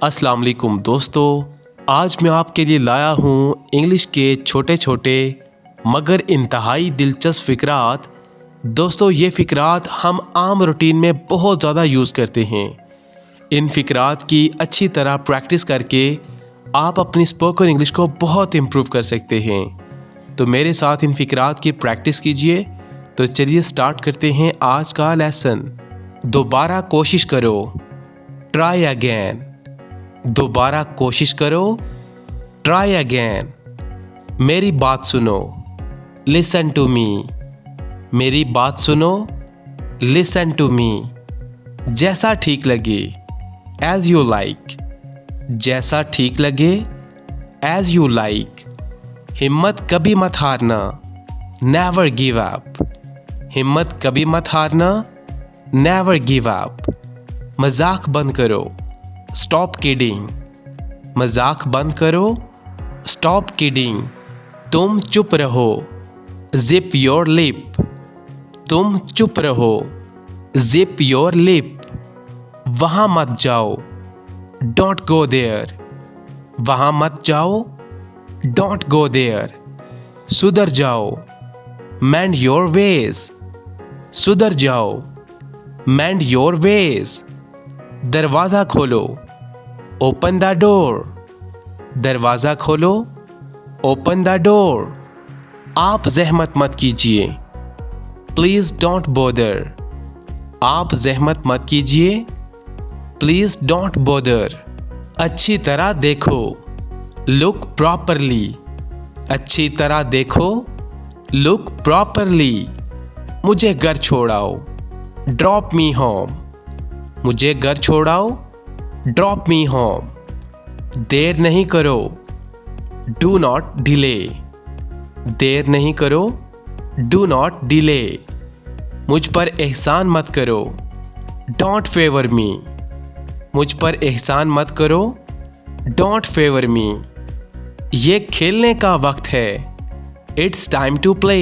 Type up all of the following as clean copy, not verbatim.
अस्सलाम वालेकुम दोस्तों, आज मैं आपके लिए लाया हूँ इंग्लिश के छोटे छोटे मगर इंतहाई दिलचस्प फ़िक्रात। दोस्तों ये फ़िक्रात हम आम रूटीन में बहुत ज़्यादा यूज़ करते हैं। इन फ़िक्रात की अच्छी तरह प्रैक्टिस करके आप अपनी स्पोकन इंग्लिश को बहुत इम्प्रूव कर सकते हैं। तो मेरे साथ इन फ़िक्रात की प्रैक्टिस कीजिए। तो चलिए स्टार्ट करते हैं आज का लेसन। दोबारा कोशिश करो, ट्राई अगेन। दोबारा कोशिश करो, ट्राई अगेन। मेरी बात सुनो, लिसन टू मी। मेरी बात सुनो, लिसन टू मी। जैसा ठीक लगे, एज यू लाइक। जैसा ठीक लगे, एज यू लाइक। हिम्मत कभी मत हारना, नेवर गिव अप। हिम्मत कभी मत हारना, नेवर गिव अप। मजाक बंद करो, स्टॉप किडिंग। मजाक बंद करो, स्टॉप किडिंग। तुम चुप रहो, जिप योर लिप। तुम चुप रहो, जिप योर लिप। वहां मत जाओ, डोंट गो देयर। वहां मत जाओ, डोंट गो देयर। सुधर जाओ, मेंड योर वेज। सुधर जाओ, मेंड योर वेज। दरवाज़ा खोलो, ओपन द डोर। दरवाज़ा खोलो, ओपन द डोर। आप जहमत मत कीजिए, प्लीज़ डोंट बोदर। आप जहमत मत कीजिए, प्लीज़ डोंट बोदर। अच्छी तरह देखो, लुक प्रॉपरली। अच्छी तरह देखो, लुक प्रॉपरली। मुझे घर छोड़ाओ, ड्रॉप मी होम। मुझे घर छोड़ाओ, ड्रॉप मी होम। देर नहीं करो, डू नॉट डिले। देर नहीं करो, डू नॉट डिले। मुझ पर एहसान मत करो, डोंट फेवर मी। मुझ पर एहसान मत करो, डोंट फेवर मी। ये खेलने का वक्त है, इट्स टाइम टू प्ले।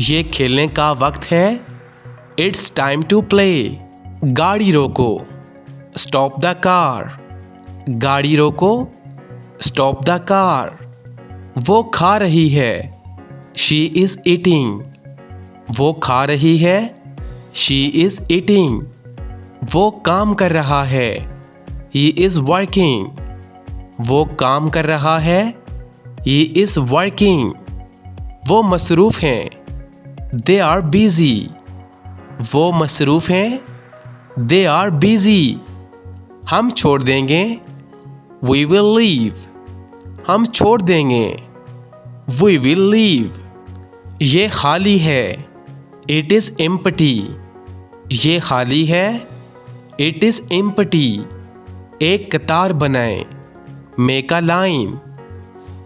ये खेलने का वक्त है, इट्स टाइम टू प्ले। गाड़ी रोको, स्टॉप द कार। गाड़ी रोको, स्टॉप द कार। वो खा रही है, शी इज ईटिंग। वो खा रही है, शी इज ईटिंग। वो काम कर रहा है, ही इज वर्किंग। वो काम कर रहा है, ही इज वर्किंग। वो मसरूफ हैं, दे आर बिजी। वो मसरूफ हैं, दे आर बिजी। हम छोड़ देंगे, वी विल लीव। हम छोड़ देंगे, वी विल लीव। ये खाली है, इट इज़ एम्प्टी। ये खाली है, इट इज़ एम्प्टी। एक कतार बनाएं, मेक अ लाइन।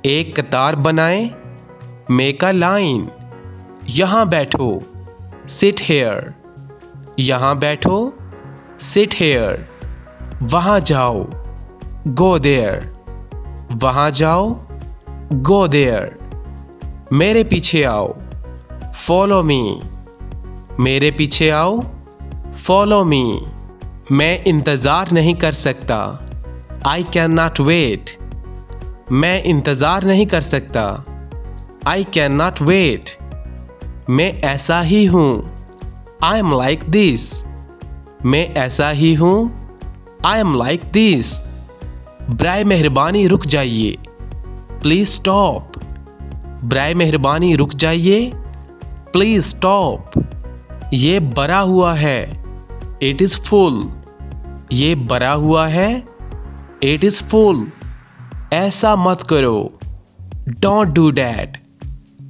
एक कतार बनाएं, मेक अ लाइन। यहाँ बैठो, सिट हेयर। यहाँ बैठो, सिट हेयर। वहाँ जाओ, गो देयर। वहाँ जाओ, गो देयर। मेरे पीछे आओ, फॉलो मी। मेरे पीछे आओ, फॉलो मी। मैं इंतज़ार नहीं कर सकता, आई कैन नॉट वेट। मैं इंतज़ार नहीं कर सकता, आई कैन नॉट वेट। मैं ऐसा ही हूँ, आई एम लाइक दिस। मैं ऐसा ही हूँ, आई एम लाइक दिस। ब्राय मेहरबानी रुक जाइए, प्लीज़ स्टॉप। ब्राय मेहरबानी रुक जाइए, प्लीज़ स्टॉप। ये भरा हुआ है, इट इज़ फुल। ये भरा हुआ है, इट इज़ फुल। ऐसा मत करो, डोंट डू डैट।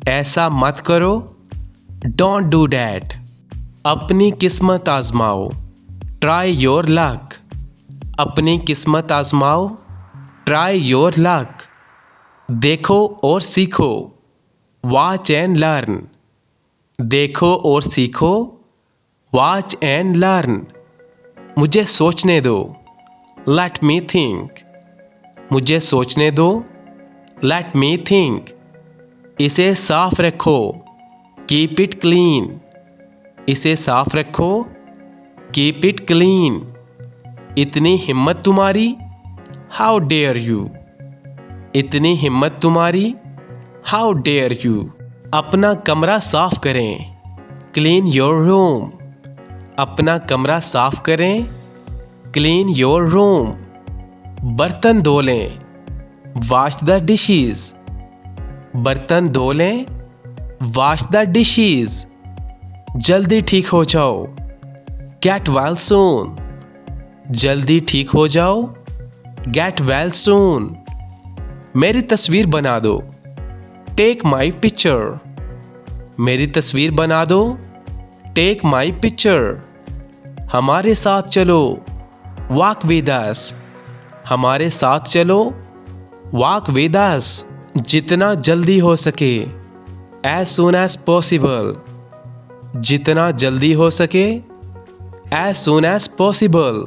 ऐसा मत करो, डोंट डू डैट। अपनी किस्मत आजमाओ, ट्राई योर लक। अपनी किस्मत आजमाओ, ट्राई योर लक। देखो और सीखो, वॉच एंड लर्न। देखो और सीखो, वॉच एंड लर्न। मुझे सोचने दो, लेट मी थिंक। मुझे सोचने दो, लेट मी थिंक। इसे साफ रखो, कीप इट क्लीन। इसे साफ रखो, कीप इट क्लीन। इतनी हिम्मत तुम्हारी, हाउ डेयर यू, इतनी हिम्मत तुम्हारी, हाउ डेयर यू। अपना कमरा साफ करें, क्लीन योर रूम, अपना कमरा साफ करें, क्लीन योर रूम। बर्तन धो लें, वॉश द डिशेस, बर्तन धो लें, वॉश द डिशेस। जल्दी ठीक हो जाओ, गेट वेल सून, जल्दी ठीक हो जाओ, गेट वेल सून। मेरी तस्वीर बना दो, टेक माई पिक्चर, मेरी तस्वीर बना दो, टेक माई पिक्चर। हमारे साथ चलो, वॉक विद अस, हमारे साथ चलो, वॉक विद अस। जितना जल्दी हो सके, एज सून एज पॉसिबल, जितना जल्दी हो सके, एज सून एज पॉसिबल।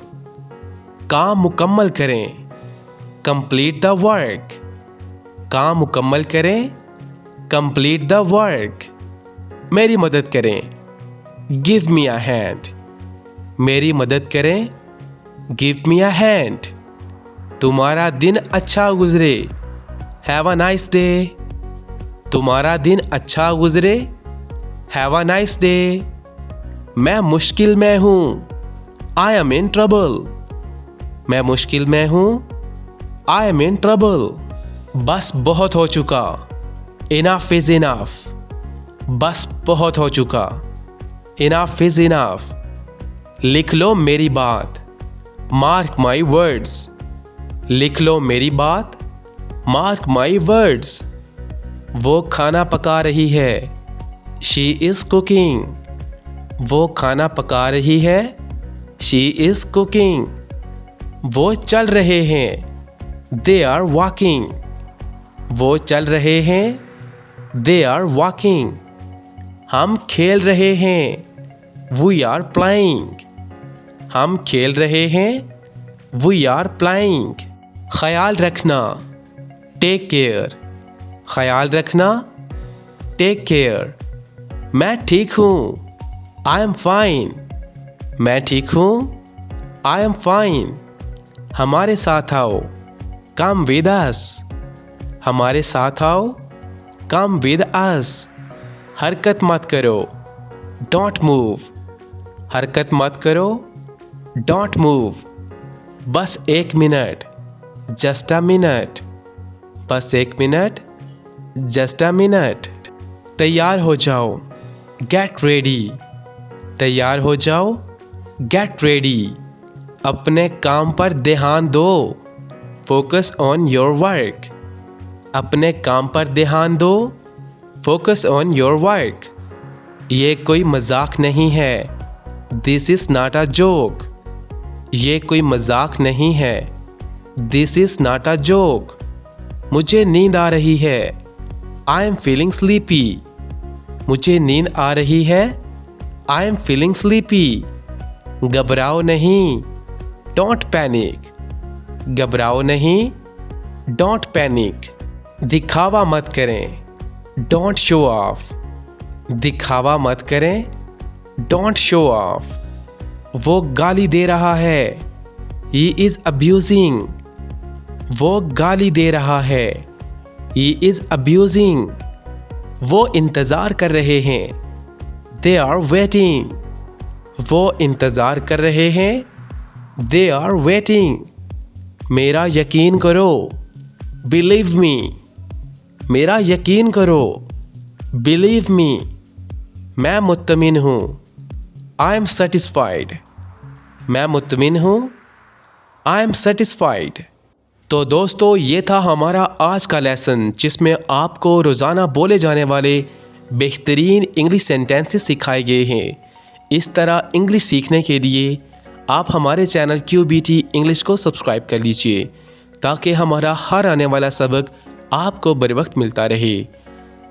काम मुकम्मल करें, कंप्लीट द वर्क, काम मुकम्मल करें, कंप्लीट द वर्क। मेरी मदद करें, गिव मी अ हैंड, मेरी मदद करें, गिव मी अ हैंड। तुम्हारा दिन अच्छा गुजरे, हैव अ नाइस डे, तुम्हारा दिन अच्छा गुजरे, हैव अ नाइस डे। मैं मुश्किल में हूं, आई एम इन ट्रबल, मैं मुश्किल में हूं, आई एम इन ट्रबल। बस बहुत हो चुका, इनफ इज इनफ, बस बहुत हो चुका, इनफ इज इनफ। लिख लो मेरी बात, मार्क माई वर्ड्स, लिख लो मेरी बात, मार्क माई वर्ड्स। वो खाना पका रही है, शी इज कुकिंग, वो खाना पका रही है, शी इज कुकिंग। वो चल रहे हैं, दे आर वॉकिंग, वो चल रहे हैं, दे आर वॉकिंग। हम खेल रहे हैं, वी आर प्लेइंग, हम खेल रहे हैं, वी आर प्लेइंग। ख्याल रखना, टेक केयर, ख्याल रखना, टेक केयर। मैं ठीक हूँ, आई एम फाइन, मैं ठीक हूँ, आई एम फाइन। हमारे साथ आओ, कम विद अस, हमारे साथ आओ, कम विद अस। हरकत मत करो, डोंट मूव, हरकत मत करो, डोंट मूव। बस एक मिनट, जस्ट अ मिनट, बस एक मिनट, जस्ट अ मिनट। तैयार हो जाओ, गेट रेडी, तैयार हो जाओ, गेट रेडी। अपने काम पर ध्यान दो, फोकस ऑन योर वर्क, अपने काम पर ध्यान दो, फोकस ऑन योर वर्क। ये कोई मजाक नहीं है, this is not a joke, ये कोई मजाक नहीं है, this is not a joke. मुझे नींद आ रही है, आई एम फीलिंग स्लीपी, मुझे नींद आ रही है, आई एम फीलिंग स्लीपी। घबराओ नहीं, डोंट पैनिक, घबराओ नहीं, डोंट पैनिक। दिखावा मत करें, डोंट शो ऑफ, दिखावा मत करें, डोंट शो ऑफ। वो गाली दे रहा है, ही इज अब्यूजिंग, वो गाली दे रहा है, ही इज अब्यूजिंग। वो इंतज़ार कर रहे हैं, दे आर वेटिंग, वो इंतज़ार कर रहे हैं, दे आर वेटिंग। मेरा यकीन करो, बिलीव मी, मेरा यकीन करो, बिलीव मी। मैं मुत्तमिन हूँ, आई एम सेटिस्फाइड, मैं मुत्तमिन हूँ, आई एम सेटिस्फाइड। तो दोस्तों ये था हमारा आज का लेसन, जिसमें आपको रोज़ाना बोले जाने वाले बेहतरीन इंग्लिश सेंटेंसेस सिखाए गए हैं। इस तरह इंग्लिश सीखने के लिए आप हमारे चैनल QBT इंग्लिश को सब्सक्राइब कर लीजिए, ताकि हमारा हर आने वाला सबक आपको बर वक्त मिलता रहे।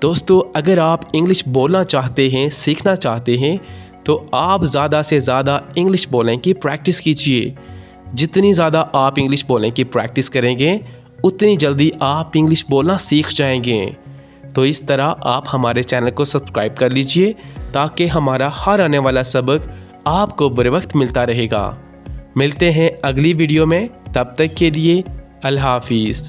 दोस्तों अगर आप इंग्लिश बोलना चाहते हैं, सीखना चाहते हैं, तो आप ज़्यादा से ज़्यादा इंग्लिश बोलने की प्रैक्टिस कीजिए। जितनी ज़्यादा आप इंग्लिश बोलने की प्रैक्टिस करेंगे, उतनी जल्दी आप इंग्लिश बोलना सीख जाएंगे। तो इस तरह आप हमारे चैनल को सब्सक्राइब कर लीजिए, ताकि हमारा हर आने वाला सबक आपको बर वक्त मिलता रहेगा। मिलते हैं अगली वीडियो में, तब तक के लिए अल्लाह हाफिज़।